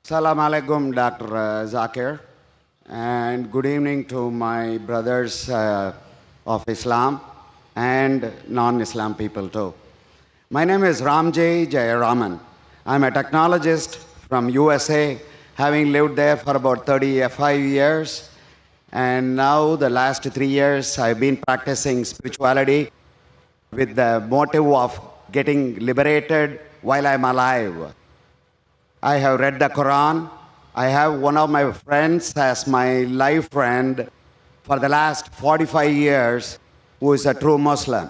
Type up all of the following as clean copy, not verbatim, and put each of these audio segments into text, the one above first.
Salam alaikum, Dr. Zakir, and good evening to my brothers of Islam and non-Islam people too. My name is Ramjay Jayaraman. I'm a technologist from USA, having lived there for about 35 years. And now the last 3 years, I've been practicing spirituality with the motive of getting liberated while I'm alive. I have read the Quran. I have one of my friends as my life friend for the last 45 years who is a true Muslim.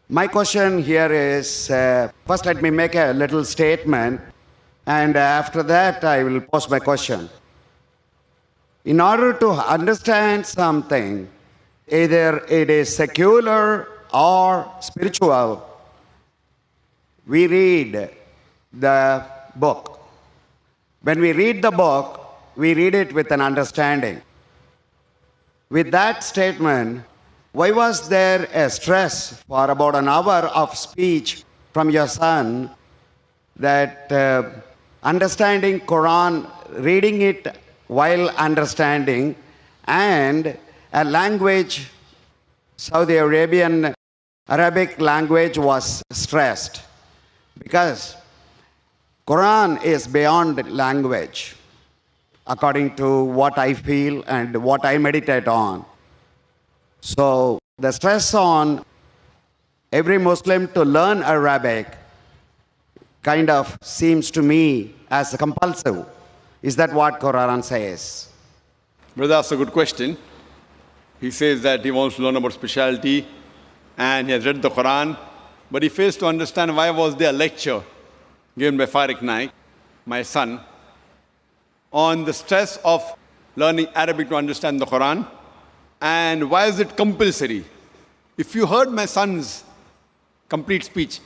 My question here is, first let me make a little statement, and after that I will pose my question. In order to understand something, either it is secular or spiritual, we read the book. When we read the book, we read it with an understanding. With that statement, why was there a stress for about an hour of speech from your son that understanding Quran, reading it while understanding, and a language, Saudi Arabic language was stressed? Because Quran is beyond language, according to what I feel and what I meditate on. So the stress on every Muslim to learn Arabic kind of seems to me as compulsive. Is that what Quran says? Brother, that's a good question. He says that he wants to learn about spirituality and he has read the Quran, but he fails to understand why was there a lecture given by Zakir Naik, my son, on the stress of learning Arabic to understand the Quran, and why is it compulsory? If you heard my son's complete speech,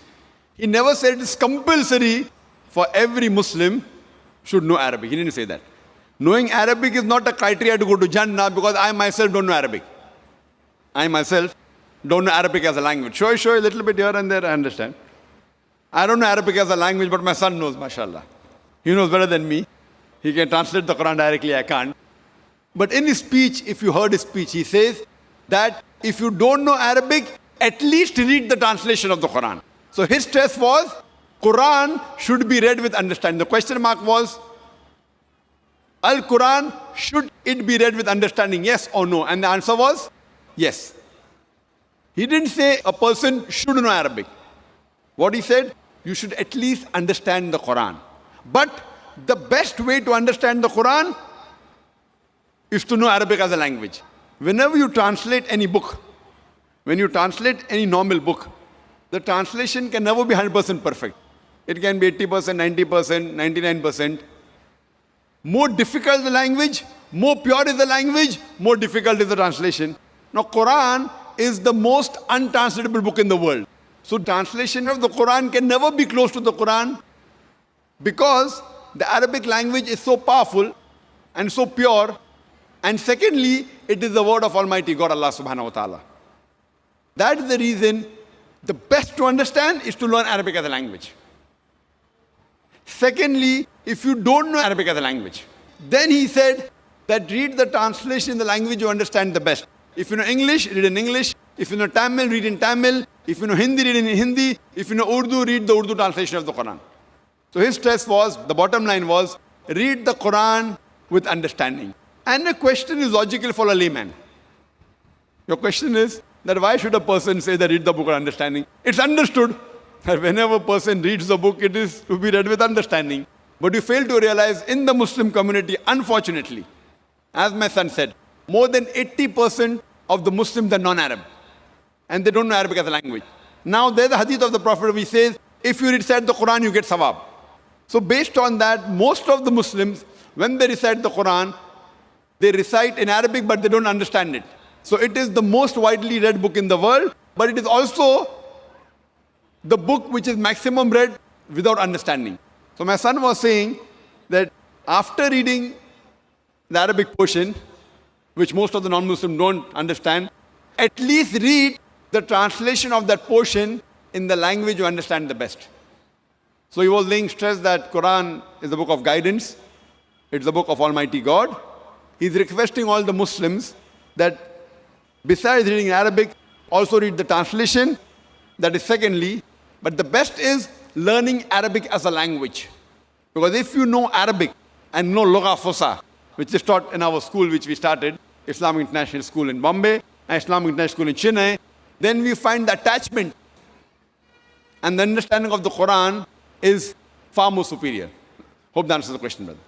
he never said it's compulsory for every Muslim should know Arabic. He didn't say that. Knowing Arabic is not a criteria to go to Jannah, because I myself don't know Arabic. I myself don't know Arabic as a language. Sure, a little bit here and there, I understand. I don't know Arabic as a language, but my son knows, mashallah. He knows better than me. He can translate the Quran directly, I can't. But in his speech, if you heard his speech, he says that if you don't know Arabic, at least read the translation of the Quran. So his stress was, Quran should be read with understanding. The question mark was, Al-Quran, should it be read with understanding, yes or no? And the answer was, yes. He didn't say a person should know Arabic. What he said, you should at least understand the Quran. But the best way to understand the Quran is to know Arabic as a language. Whenever you translate any book, when you translate any normal book, the translation can never be 100% perfect. It can be 80%, 90%, 99%. More difficult the language, more pure is the language, more difficult is the translation. Now, Quran is the most untranslatable book in the world. So translation of the Quran can never be close to the Quran, because the Arabic language is so powerful and so pure. And secondly, it is the word of Almighty God, Allah subhanahu wa ta'ala. That is the reason the best to understand is to learn Arabic as a language. Secondly, if you don't know Arabic as a language, then he said that read the translation in the language you understand the best. If you know English, read in English. If you know Tamil, read in Tamil. If you know Hindi, read in Hindi. If you know Urdu, read the Urdu translation of the Quran. So his stress was, the bottom line was, read the Quran with understanding. And the question is logical for a layman. Your question is that why should a person say that read the book with understanding? It's understood that whenever a person reads the book, it is to be read with understanding. But you fail to realize in the Muslim community, unfortunately, as my son said, more than 80% of the Muslims are non-Arab. And they don't know Arabic as a language. Now there's a hadith of the Prophet which says, if you recite the Quran, you get sawab. So based on that, most of the Muslims, when they recite the Quran, they recite in Arabic, but they don't understand it. So it is the most widely read book in the world, but it is also the book which is maximum read without understanding. So my son was saying that after reading the Arabic portion, which most of the non-Muslims don't understand, at least read the translation of that portion in the language you understand the best. So he was laying stress that Quran is the book of guidance. It's the book of Almighty God. He's requesting all the Muslims that besides reading Arabic, also read the translation. That is secondly. But the best is learning Arabic as a language. Because if you know Arabic and know Lugha Fusa, which is taught in our school which we started, Islamic International School in Bombay and Islamic International School in Chennai, then we find the attachment and the understanding of the Quran is far more superior. Hope that answers the question, brother.